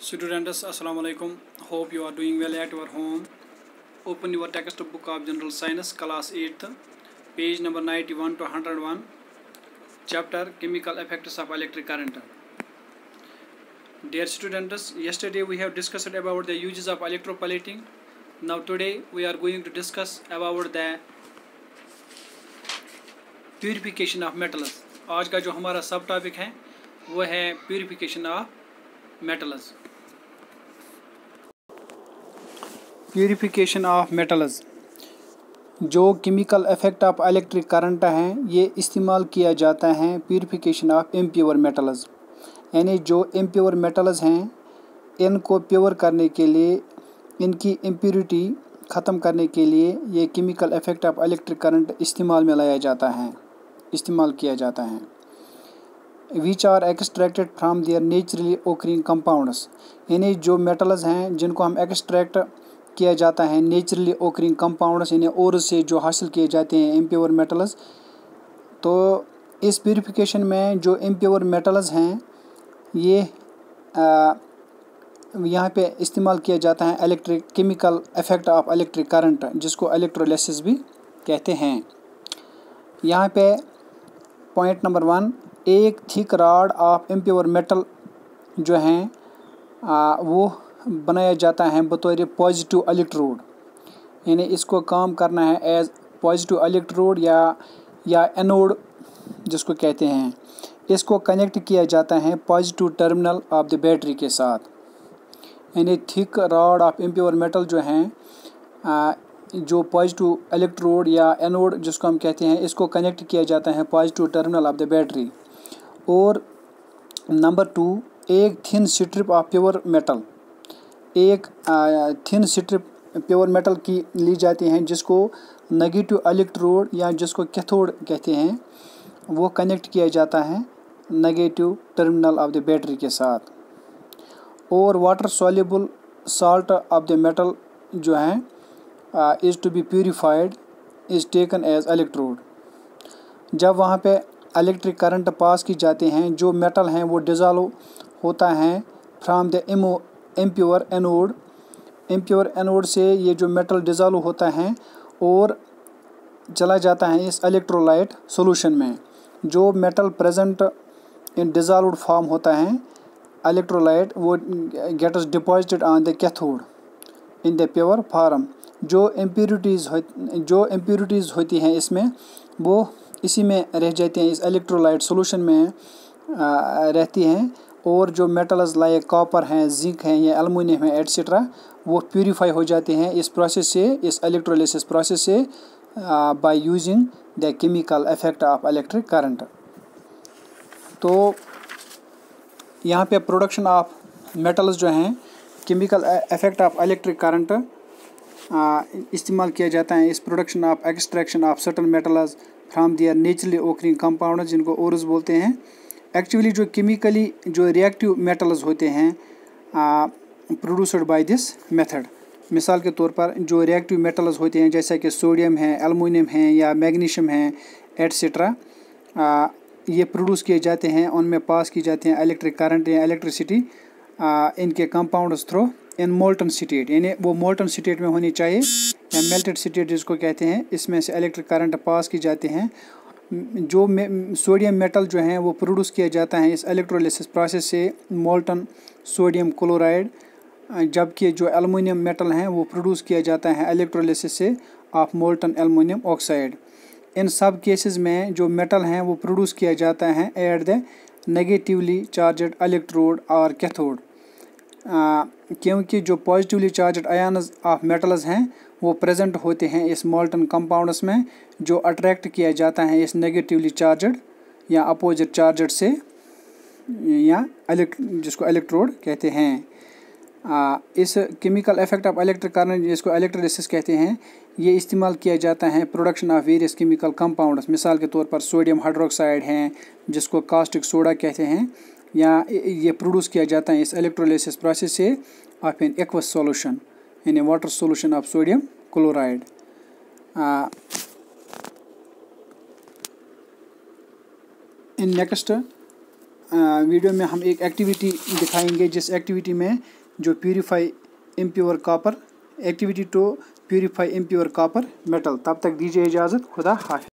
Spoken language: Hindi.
Students, Assalamu alaikum. Hope you are doing well at your home. Open your textbook of General Science, class 8th, page number 91 to 101, chapter Chemical Effects of Electric Current. Dear students, yesterday we have discussed about the uses of electroplating. Now today we are going to discuss about the purification of metals. आज का जो हमारा सब टॉपिक है वो है purification of metals. Purification of metals जो chemical effect of electric current हैं ये इस्तेमाल किया जाता है प्यूरिफिकेशन ऑफ इम्प्योर मेटल्स, यानी जो इम्प्योर मेटल्स हैं इनको प्योर करने के लिए, इनकी इम्प्योरिटी ख़त्म करने के लिए ये chemical effect of electric current इस्तेमाल में लाया जाता है, इस्तेमाल किया जाता है. Which are extracted from their naturally occurring compounds, यानी जो मेटल्स हैं जिनको हम एक्सट्रैक्ट किया जाता है नेचुरली ओकरिंग कंपाउंड्स, यानी और से जो हासिल किए जाते हैं इम्प्योर मेटल्स. तो इस प्यूरिफिकेशन में जो इम्प्योर मेटल्स हैं ये यहाँ पे इस्तेमाल किया जाता है electric chemical effect of electric current, जिसको इलेक्ट्रोलिसिस भी कहते हैं. यहाँ पे पॉइंट नंबर 1, एक thick rod of impure metal जो हैं वो बनाया जाता है बतौर पॉजिटिव इलेक्ट्रोड, यानी इसको काम करना है एज पॉजिटिव इलेक्ट्रोड या एनोड जिसको कहते हैं. इसको कनेक्ट किया जाता है positive terminal of the battery के साथ, यानी thick rod of impure metal जो हैं जो पॉजिटिव इलेक्ट्रोड या एनोड जिसको हम कहते हैं इसको कनेक्ट किया जाता है positive terminal of the battery. और नंबर 2, एक thin strip of pure metal, एक थिन स्ट्रिप प्योर मेटल की ली जाती हैं जिसको नेगेटिव इलेक्ट्रोड या जिसको कैथोड कहते हैं वो कनेक्ट किया जाता है negative terminal of the battery के साथ. और water soluble salt of the metal जो हैं is to be purified is taken as electrode. जब वहाँ पे इलेक्ट्रिक करंट पास की जाते हैं जो मेटल हैं वो डिज़ोल्व होता है from the impure anode. Impure anode से ये जो मेटल डिज़ोल्व होता है और चला जाता है इस इलेक्ट्रोलाइट सॉल्यूशन में. जो metal present in dissolved form होता है इलेक्ट्रोलाइट वो gets deposited on the cathode in the pure form. जो इम्प्योरिटीज़ होती हैं इसमें वो इसी में रह जाती हैं, इस इलेक्ट्रोलाइट सॉल्यूशन में रहती हैं. और जो मेटल्स लाइक कॉपर हैं, जिंक हैं या एल्युमिनियम है एट्सेट्रा वो प्यूरिफाई हो जाते हैं इस प्रोसेस से, इस इलेक्ट्रोलिसिस प्रोसेस से by using the chemical effect of electric current. तो यहाँ पे प्रोडक्शन ऑफ मेटल्स जो हैं chemical effect of electric current इस्तेमाल किया जाता है इस production of extraction of certain metals from their naturally occurring compound जिनको ओरस बोलते हैं. एक्चुअली जो केमिकली जो रिएक्टिव मेटल्स होते हैं प्रोड्यूस्ड बाय दिस मेथड, मिसाल के तौर पर जो रिएक्टिव मेटल्स होते हैं जैसा कि सोडियम है, एल्युमिनियम है या मैग्नीशियम है एट्सेट्रा, ये प्रोड्यूस किए जाते हैं, उनमें पास की जाते हैं इलेक्ट्रिक करंट या इलेक्ट्रिसिटी इनके कंपाउंड्स थ्रू इन मोल्टन स्टेट, यानी वो मोल्टन स्टेट में होनी चाहिए या मेल्टेड स्टेट जिसको कहते हैं, इसमें से इलेक्ट्रिक करंट पास की जाते हैं. जो सोडियम मेटल जो हैं वो प्रोड्यूस किया जाता है इस इलेक्ट्रोलिसिस प्रोसेस से मोल्टन सोडियम क्लोराइड, जबकि जो एल्युमिनियम मेटल हैं वो प्रोड्यूस किया जाता है इलेक्ट्रोलिसिस से ऑफ मोल्टन एल्युमिनियम ऑक्साइड. इन सब केसेस में जो मेटल हैं वो प्रोड्यूस किया जाता है at the negatively charged electrode और कैथोड, क्योंकि जो positively charged ions of metals हैं वो प्रेजेंट होते हैं इस मोल्टन कंपाउंड्स में जो अट्रैक्ट किया जाता है इस नेगेटिवली चार्जड या अपोजिट चार्जड से या जिसको इलेक्ट्रोड कहते हैं. इस chemical effect of electric current जिसको इलेक्ट्रोलिसिस कहते हैं ये इस्तेमाल किया जाता है production of various chemical compounds. मिसाल के तौर पर सोडियम हाइड्रोक्साइड हैं जिसको कास्टिक सोडा कहते हैं, या ये प्रोड्यूस किया जाता है इस इलेक्ट्रोलिसिस प्रोसेस से ऑफ एन एक्वस सॉल्यूशन यानी water solution of sodium chloride. In next video में हम एक एक्टिविटी दिखाएंगे, जिस एक्टिविटी में जो purify impure copper, activity to purify impure copper metal. तब तक दीजिए इजाज़त, खुदा हाफिज़।